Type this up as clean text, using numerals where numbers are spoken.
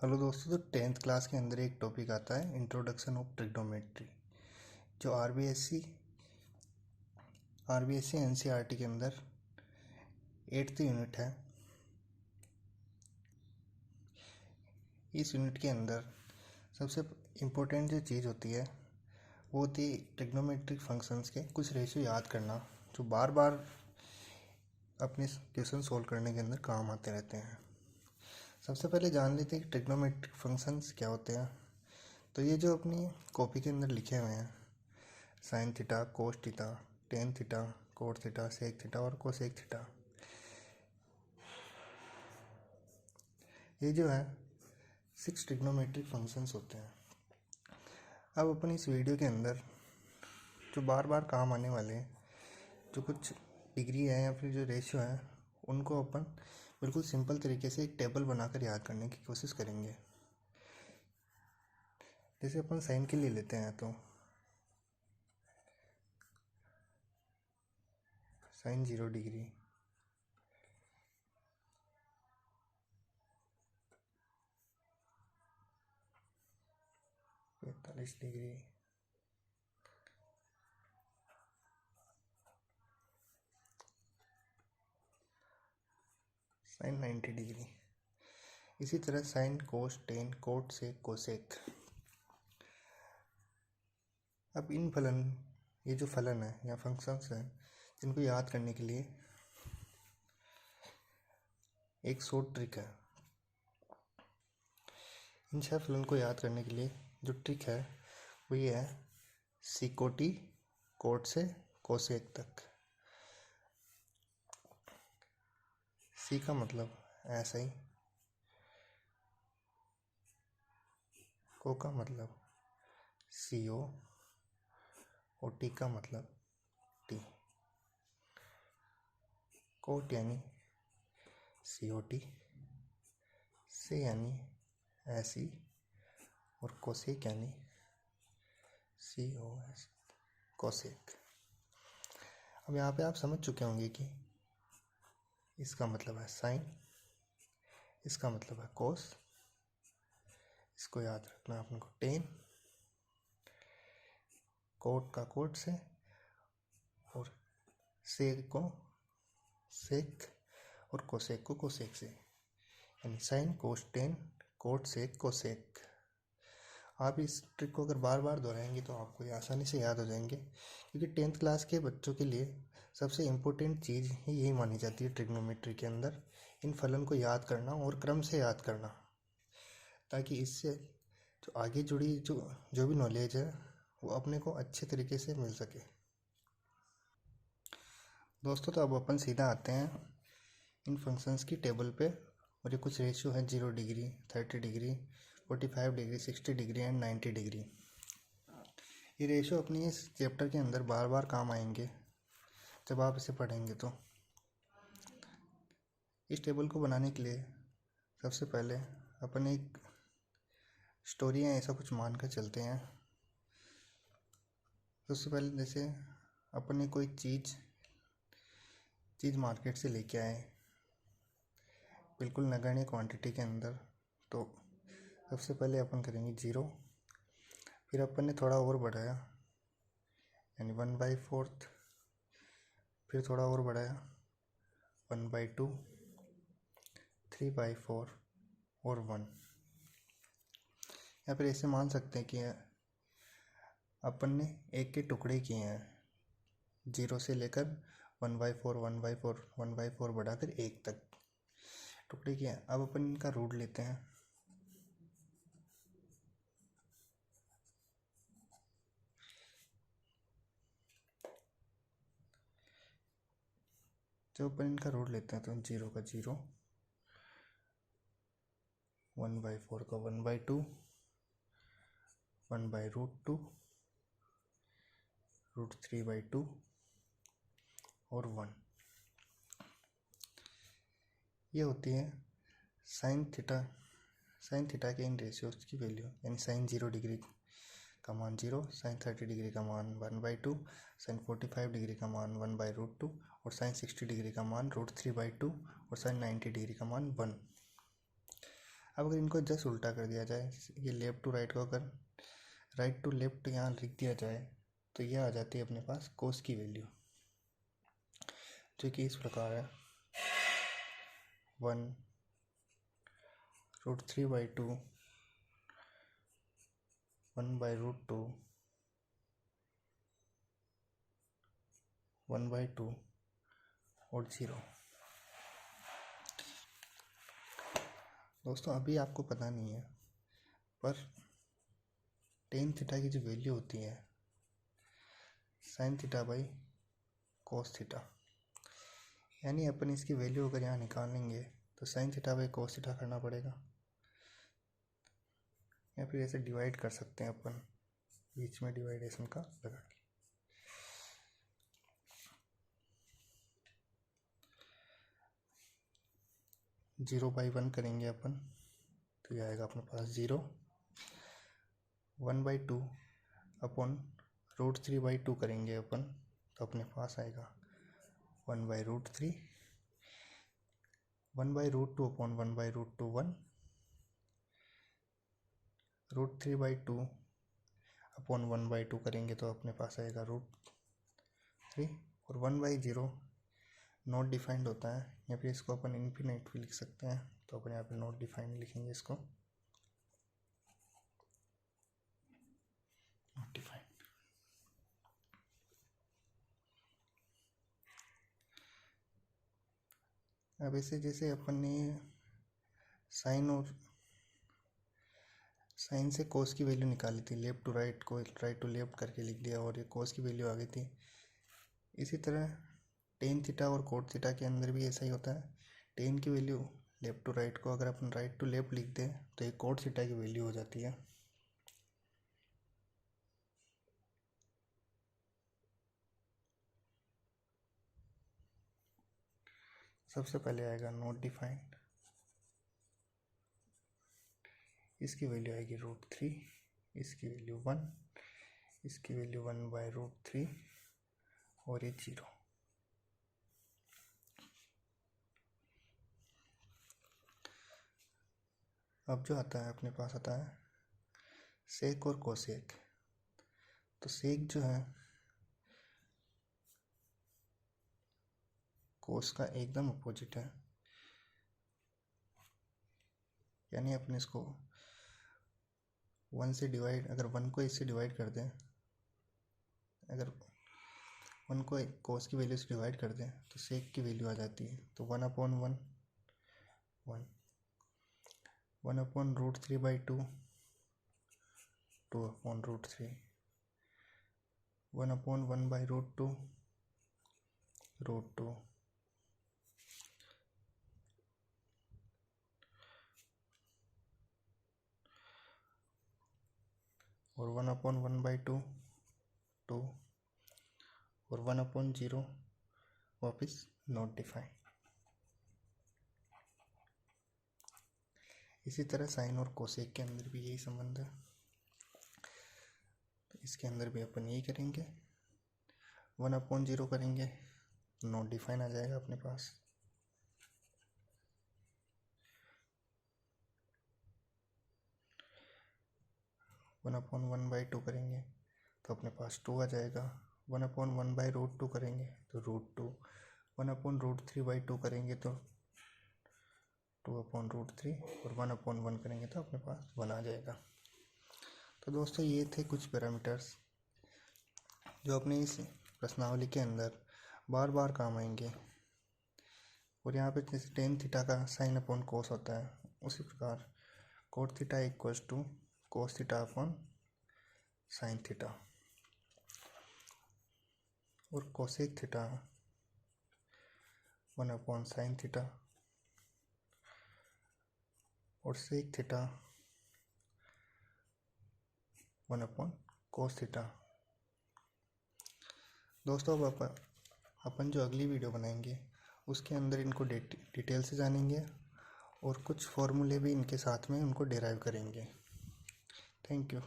Hello दोस्तों। तो 10th class के अंदर एक टॉपिक आता है इंट्रोडक्शन ऑफ ट्रिग्नोमेट्री, जो आरबीएससी एनसीईआरटी के अंदर 8th यूनिट है। इस यूनिट के अंदर सबसे इम्पोर्टेंट जो चीज़ होती है वो होती है ट्रिग्नोमेट्रिक फंक्शंस के कुछ रेशियो याद करना, जो बार बार अपने क्वेश्चन सोल्व करने के अंदर काम आते रहते हैं। सबसे पहले जान लेते हैं कि ट्रिग्नोमेट्रिक फंक्शंस क्या होते हैं। तो ये जो अपनी कॉपी के अंदर लिखे हुए हैं, sine theta, cos theta, tan theta, cot theta, sec theta और कोसेक थीटा, ये जो है 6 ट्रिग्नोमेट्रिक फंक्शंस होते हैं। अब अपन इस वीडियो के अंदर जो बार बार काम आने वाले हैं, जो कुछ डिग्री है या फिर जो रेशियो है, उनको अपन बिल्कुल सिंपल तरीके से एक टेबल बनाकर याद करने की कोशिश करेंगे। जैसे अपन साइन के लिए लेते हैं, तो साइन 0 डिग्री, पैंतालीस डिग्री, साइन 90 डिग्री। इसी तरह साइन, कोस, टेन, कोट, सेक, कोसेक। अब ये जो फलन है या फंक्शंस हैं, जिनको याद करने के लिए एक शॉर्ट ट्रिक है। इन 6 फलन को याद करने के लिए जो ट्रिक है वो ये है, सिकोटी कोट से कोसेक तक। सी का मतलब ऐसा ही, को का मतलब सी ओ, और टी का मतलब टी। कोट यानी सी ओ टी, से यानी ऐसी, और कोसेक यानी सी ओ एस, कोसेक। अब यहाँ पे आप समझ चुके होंगे कि इसका मतलब है साइन, इसका मतलब है कोस, इसको याद रखना है अपन को टेन, कोट का कोट से, और सेक को सेक, और कोसेक को कोसेक से, यानी साइन, कोस, टेन, कोट, सेक, कोसेक। आप इस ट्रिक को अगर बार बार दोहराएंगे तो आपको ये आसानी से याद हो जाएंगे, क्योंकि 10th क्लास के बच्चों के लिए सबसे इम्पोर्टेंट चीज़ ही यही मानी जाती है ट्रिग्नोमेट्री के अंदर, इन फलन को याद करना और क्रम से याद करना, ताकि इससे जो आगे जुड़ी जो भी नॉलेज है वो अपने को अच्छे तरीके से मिल सके। दोस्तों, तो अब अपन सीधा आते हैं इन फंक्शंस की टेबल पे, और ये कुछ रेशियो है 0 degree, 30 degree, 45 degree, 60 degree and 90 degree. ये रेशियो अपनी इस चैप्टर के अंदर बार बार काम आएंगे जब आप इसे पढ़ेंगे। तो इस टेबल को बनाने के लिए सबसे पहले अपन एक स्टोरी या ऐसा कुछ मान कर चलते हैं। सबसे पहले जैसे अपन ने कोई चीज़ मार्केट से लेके आए, बिल्कुल नगण्य क्वांटिटी के अंदर, तो सबसे पहले अपन करेंगे 0, फिर अपन ने थोड़ा और बढ़ाया यानी 1/4, फिर थोड़ा और बढ़ाया 1/2, 3/4 और 1। या फिर ऐसे मान सकते हैं कि अपन ने एक के टुकड़े किए हैं, 0 से लेकर 1/4, 1/4, 1/4 बढ़ाकर 1 तक टुकड़े किए हैं। अब अपन इनका रूट लेते हैं। जब अपन इनका रूट लेते हैं तो 0 का 0, 1/4 का 1/2, 1/√2, √3/2 और 1। ये होती है साइन थीटा के इन रेशियोज की वैल्यू, यानी साइन 0 डिग्री का मान 0, साइन 30 डिग्री का मान 1/2, साइन 45 डिग्री का मान 1/√2, और साइन 60 डिग्री का मान √3/2, और साइन 90 डिग्री का मान 1। अब अगर इनको जस्ट उल्टा कर दिया जाए, ये लेफ़्ट टू राइट को अगर राइट टू लेफ़्ट यहाँ लिख दिया जाए तो ये आ जाती है अपने पास कोस की वैल्यू, जो कि इस प्रकार है 1√3/2 1/√2 1/2 और 0। दोस्तों अभी आपको पता नहीं है, पर टेन थीटा की जो वैल्यू होती है sine theta by cos theta, यानी अपन इसकी वैल्यू अगर यहाँ निकालेंगे तो sine theta by cos theta करना पड़ेगा, या फिर ऐसे डिवाइड कर सकते हैं अपन, बीच में डिवाइडेशन का लगा के। जीरो बाई वन करेंगे अपन तो ये आएगा अपने पास 0। 1/2 अपॉन √3/2 करेंगे अपन तो अपने पास आएगा 1/√3। 1/√2 अपॉन 1/√2 1। √3/2 अपॉन 1/2 करेंगे तो अपने पास आएगा √3। और 1/0 नॉट डिफाइंड होता है, या फिर इसको अपन इन्फिनिट भी लिख सकते हैं, तो अपन यहाँ पे नॉट डिफाइंड लिखेंगे इसको, नॉट डिफाइंड। अब ऐसे जैसे अपन ने साइन से कोस की वैल्यू निकाली थी, लेफ्ट टू राइट को राइट टू लेफ्ट करके लिख दिया और ये कोस की वैल्यू आ गई थी, इसी तरह टेन थीटा और कोट थीटा के अंदर भी ऐसा ही होता है। टेन की वैल्यू लेफ्ट टू राइट को अगर अपन राइट टू लेफ्ट लिख दें तो ये कोट थीटा की वैल्यू हो जाती है। सबसे पहले आएगा नॉट डिफाइंड, इसकी वैल्यू आएगी √3, इसकी वैल्यू 1, इसकी वैल्यू 1/√3 और ये 0। अब जो आता है अपने पास आता है सेक और कोसेक। तो सेक जो है कोस का एकदम अपोजिट है, यानी अपने इसको 1 से डिवाइड, अगर 1 को इससे डिवाइड कर दें, अगर 1 को कोस की वैल्यू से डिवाइड कर दें तो सेक की वैल्यू आ जाती है, तो 1/1 1 1/√3/2 2/√3 1/1/√2 √2 और 1/1/2 2 और 1/0 वापस नॉट डिफाइंड। इसी तरह साइन और कोसेक के अंदर भी यही संबंध है, तो इसके अंदर भी अपन यही करेंगे, 1/0 करेंगे नॉट डिफाइन आ जाएगा अपने पास। वन अपॉन 1/2 करेंगे तो अपने पास 2 आ जाएगा। 1/1/√2 करेंगे तो √2। 1/√3/2 करेंगे तो 2/√3 और 1/1 करेंगे तो अपने पास 1 आ जाएगा। तो दोस्तों ये थे कुछ पैरामीटर्स जो अपने इस प्रश्नावली के अंदर बार बार काम आएंगे। और यहाँ पे जैसे टेन थीटा का साइन अपॉन कोस होता है, उसी प्रकार cot theta equals to cos theta upon sine theta, और कोसेक थीटा 1/sin थीटा, और सेक थीटा 1/cos थीटा। दोस्तों अब अपन जो अगली वीडियो बनाएंगे उसके अंदर इनको डिटेल से जानेंगे और कुछ फॉर्मूले भी इनके साथ में उनको डेराइव करेंगे। Thank you.